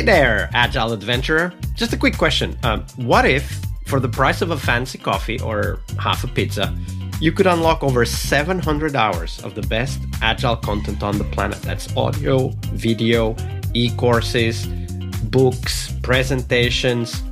there, Agile Adventurer. Just a quick question. What if, for the price of a fancy coffee or half a pizza, you could unlock over 700 hours of the best Agile content on the planet? That's audio, video, e-courses, books, presentations,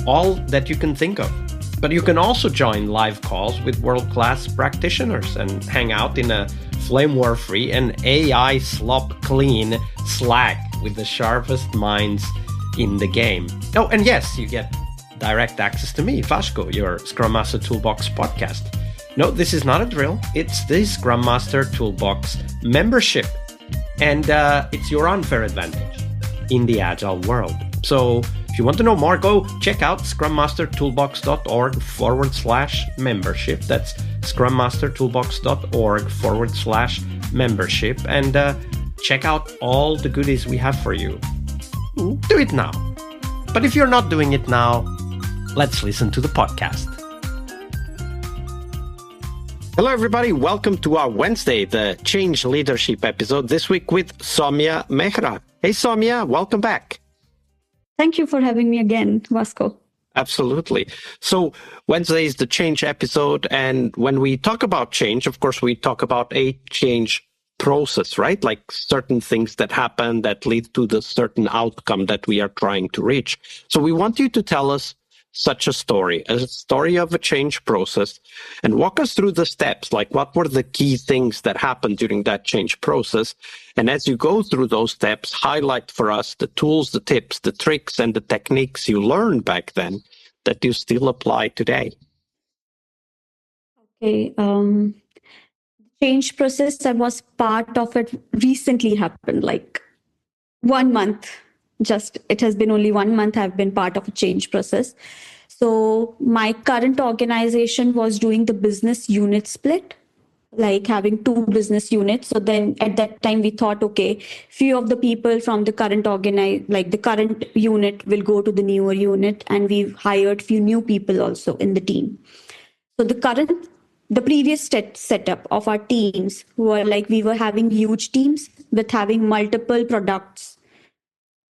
all that you can think of. But you can also join live calls with world-class practitioners and hang out in a flame war-free and AI slop-clean Slack with the sharpest minds in the game. Oh, and yes, you get direct access to me, Vasco, your Scrum Master Toolbox podcast. No, this is not a drill. It's the Scrum Master Toolbox membership. And it's your unfair advantage in the Agile world. So if you want to know more, go check out scrummastertoolbox.org/membership. That's scrummastertoolbox.org/membership. And check out all the goodies we have for you. Do it now. But if you're not doing it now, let's listen to the podcast. Hello, everybody. Welcome to our Wednesday, the Change Leadership episode, this week with Somya Mehra. Hey, Somya, welcome back. Thank you for having me again, Vasco. Absolutely. So Wednesday is the change episode. And when we talk about change, of course, we talk about a change process, right? Like certain things that happen that lead to the certain outcome that we are trying to reach. So we want you to tell us such a story of a change process, and walk us through the steps, like what were the key things that happened during that change process. And as you go through those steps, highlight for us the tools, the tips, the tricks, and the techniques you learned back then that you still apply today. Okay. Change process that was part of it recently happened, like 1 month. It has been only 1 month I've been part of a change process. So my current organization was doing the business unit split, like having 2 business units. So then at that time we thought, okay, few of the people from the current the current unit will go to the newer unit, and we've hired few new people also in the team. So the previous setup of our teams were like we were having huge teams with having multiple products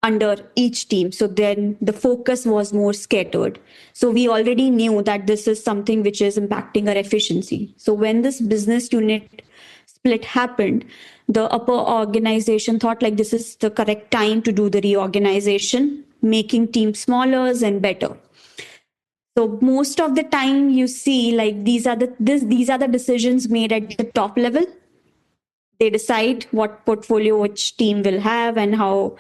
under each team. So then the focus was more scattered. So we already knew that this is something which is impacting our efficiency. So when this business unit split happened, the upper organization thought like this is the correct time to do the reorganization, making teams smaller and better. So most of the time you see like these are the decisions made at the top level. They decide what portfolio which team will have and who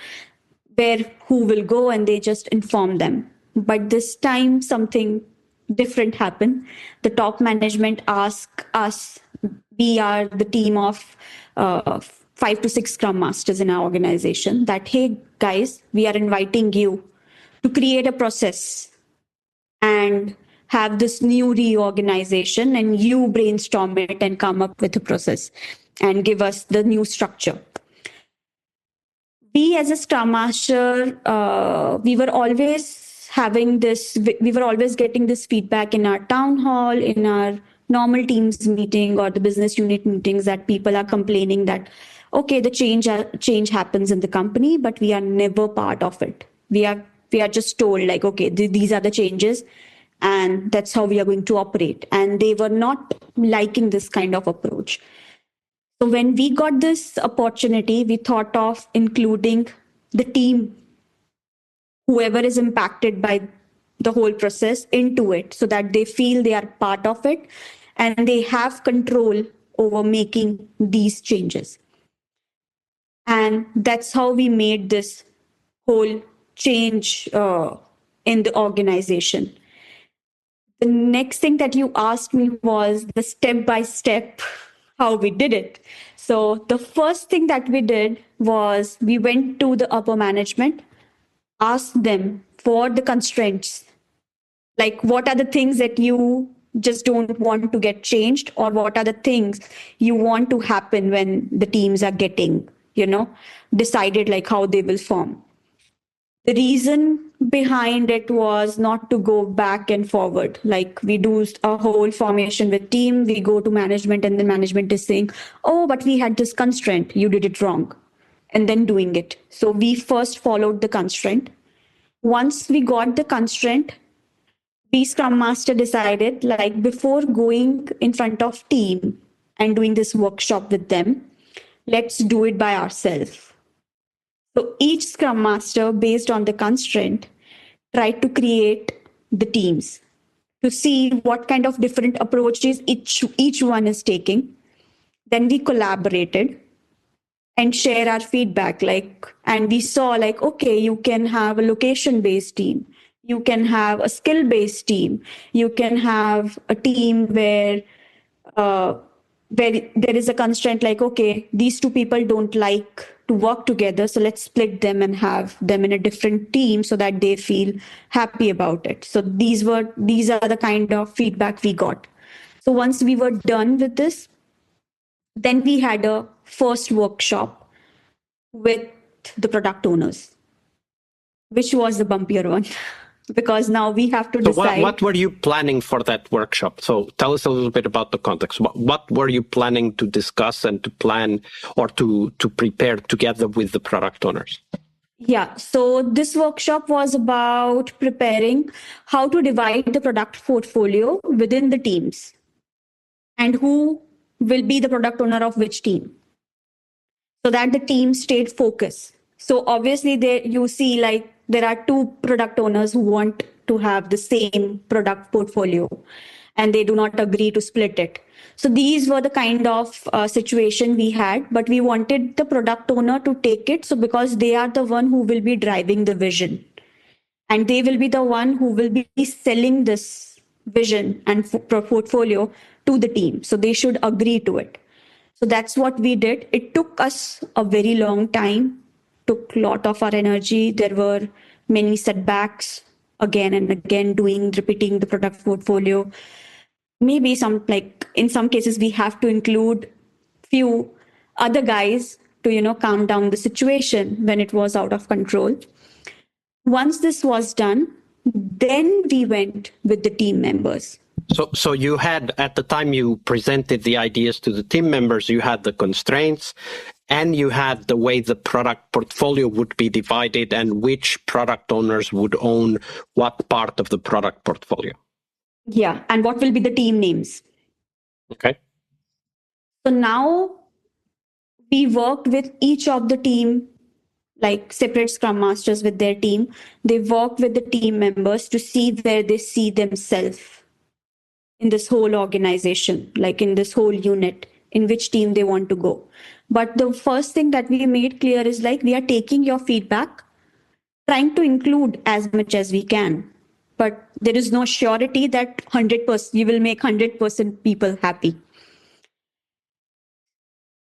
will go, and they just inform them. But this time something different happened. The top management asked us, we are the team of 5 to 6 Scrum Masters in our organization, that, hey guys, we are inviting you to create a process and have this new reorganization, and you brainstorm it and come up with a process and give us the new structure. We as a Scrum Master, we were always getting this feedback in our town hall, in our normal teams meeting or the business unit meetings, that people are complaining that, okay, the change happens in the company, but we are never part of it. We are just told like, okay, these are the changes and that's how we are going to operate. And they were not liking this kind of approach. So when we got this opportunity, we thought of including the team, whoever is impacted by the whole process, into it so that they feel they are part of it and they have control over making these changes. And that's how we made this whole change in the organization. The next thing that you asked me was the step-by-step how we did it. So the first thing that we did was we went to the upper management, asked them for the constraints, like what are the things that you just don't want to get changed, or what are the things you want to happen when the teams are getting, decided like how they will form. The reason behind it was not to go back and forward. Like we do a whole formation with team, we go to management and the management is saying, oh, but we had this constraint, you did it wrong. and then doing it. So we first followed the constraint. Once we got the constraint, we Scrum Master decided, like, before going in front of team and doing this workshop with them, let's do it by ourselves. So each Scrum Master, based on the constraint, tried to create the teams to see what kind of different approaches each one is taking. Then we collaborated and share our feedback, and we saw, like, okay, you can have a location based team, you can have a skill based team, you can have a team uh, where there is a constraint, like, okay, these two people don't like to work together, so let's split them and have them in a different team so that they feel happy about it. So these are the kind of feedback we got. So once we were done with this, then we had a first workshop with the product owners, which was the bumpier one. Because now we have to decide. So what were you planning for that workshop? So tell us a little bit about the context. What were you planning to discuss and to plan or to prepare together with the product owners? Yeah, so this workshop was about preparing how to divide the product portfolio within the teams and who will be the product owner of which team, so that the team stayed focused. So obviously there you see, like, there are two product owners who want to have the same product portfolio and they do not agree to split it. So these were the kind of situation we had, but we wanted the product owner to take it. So because they are the one who will be driving the vision and they will be the one who will be selling this vision and portfolio to the team. So they should agree to it. So that's what we did. It took us a very long time, took a lot of our energy. There were many setbacks again and again, repeating the product portfolio. Maybe in some cases, we have to include few other guys to, calm down the situation when it was out of control. Once this was done, then we went with the team members. So you had, at the time you presented the ideas to the team members, you had the constraints and you had the way the product portfolio would be divided and which product owners would own what part of the product portfolio. Yeah, and what will be the team names. Okay. So now we worked with each of the team, like separate Scrum Masters with their team. They worked with the team members to see where they see themselves in this whole organization, like in this whole unit, in which team they want to go. But the first thing that we made clear is, like, we are taking your feedback, trying to include as much as we can. But there is no surety that 100% you will make 100% people happy.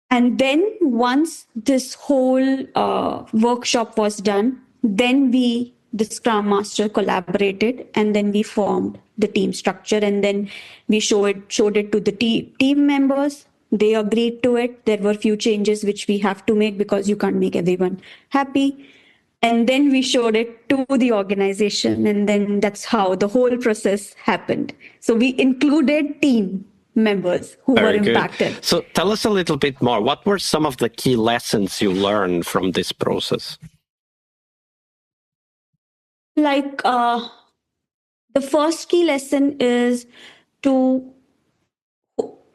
And then once this whole workshop was done, then the Scrum Master collaborated, and then we formed the team structure, and then we showed it to the team members. They agreed to it. There were few changes which we have to make because you can't make everyone happy. And then we showed it to the organization, and then that's how the whole process happened. So we included team members who were impacted. Good. So tell us a little bit more. What were some of the key lessons you learned from this process? Like, the first key lesson is to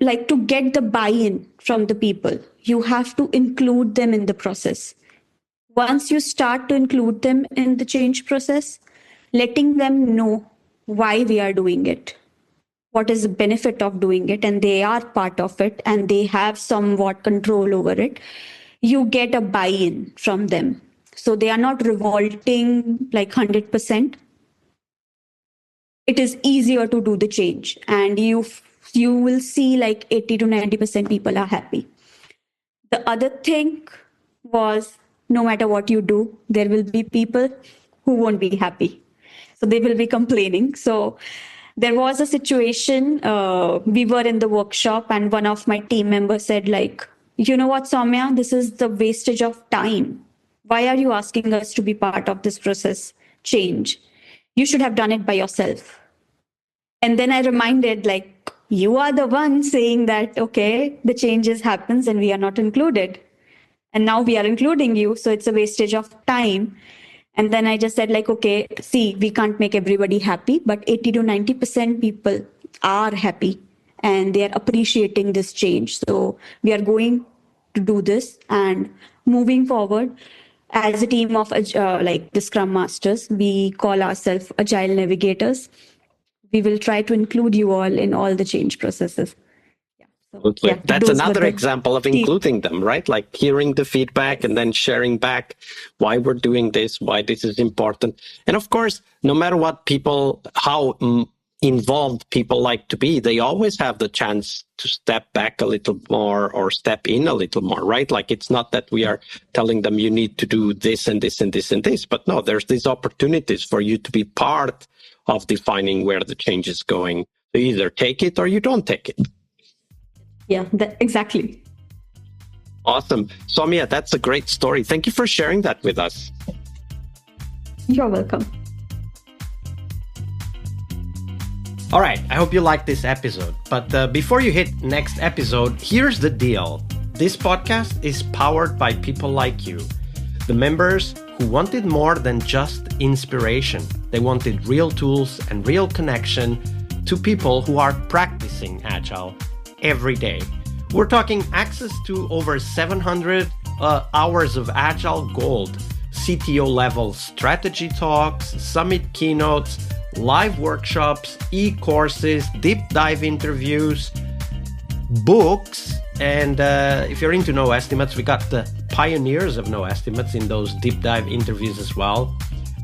get the buy-in from the people. You have to include them in the process. Once you start to include them in the change process, letting them know why we are doing it, what is the benefit of doing it, and they are part of it and they have somewhat control over it, you get a buy-in from them. So they are not revolting like 100%. It is easier to do the change, and you will see like 80 to 90% people are happy. The other thing was, no matter what you do, there will be people who won't be happy. So they will be complaining. So there was a situation, we were in the workshop and one of my team members said, like, you know what, Somya, this is the wastage of time. Why are you asking us to be part of this process change? You should have done it by yourself. And then I reminded, like, you are the one saying that, okay, the changes happens and we are not included. And now we are including you. So it's a wastage of time. And then I just said like, okay, see, we can't make everybody happy, but 80 to 90% people are happy and they are appreciating this change. So we are going to do this, and moving forward as a team of like the Scrum Masters, we call ourselves Agile Navigators. We will try to include you all in all the change processes. Yeah, that's another example of including them, right? Like hearing the feedback and then sharing back why we're doing this, why this is important. And of course, no matter what people, how involved people like to be, they always have the chance to step back a little more or step in a little more, right? Like it's not that we are telling them you need to do this and this and this and this, but no, there's these opportunities for you to be part of defining where the change is going. So you either take it or you don't take it. Yeah, exactly. Awesome. Somya, that's a great story. Thank you for sharing that with us. You're welcome. All right, I hope you liked this episode. But before you hit next episode, here's the deal. This podcast is powered by people like you, the members who wanted more than just inspiration. They wanted real tools and real connection to people who are practicing Agile every day. We're talking access to over 700 hours of Agile Gold, CTO level strategy talks, summit keynotes, live workshops, e-courses, deep dive interviews, books, and if you're into no estimates, we got the pioneers of no estimates in those deep dive interviews as well.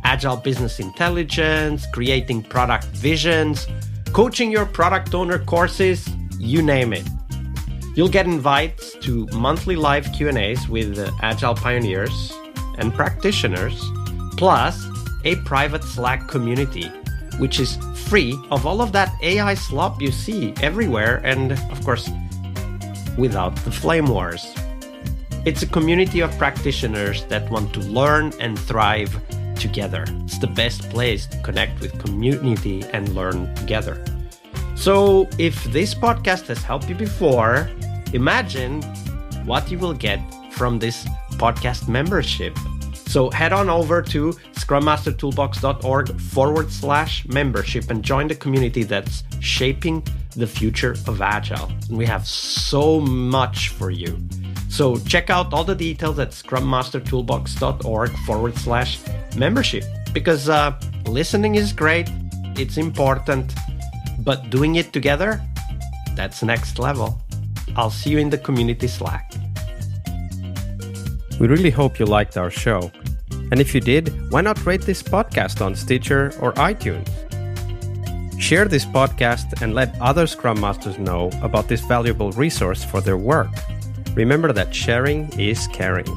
Agile business intelligence, creating product visions, coaching your product owner courses, you name it. You'll get invites to monthly live Q&As with Agile pioneers and practitioners, plus a private Slack community, which is free of all of that AI slop you see everywhere, and of course, without the flame wars. It's a community of practitioners that want to learn and thrive together. It's the best place to connect with community and learn together. So if this podcast has helped you before, imagine what you will get from this podcast membership. So head on over to scrummastertoolbox.org/membership and join the community that's shaping the future of Agile. And we have so much for you. So check out all the details at scrummastertoolbox.org/membership, because listening is great, it's important, but doing it together, that's next level. I'll see you in the community Slack. We really hope you liked our show. And if you did, why not rate this podcast on Stitcher or iTunes? Share this podcast and let other Scrum Masters know about this valuable resource for their work. Remember that sharing is caring.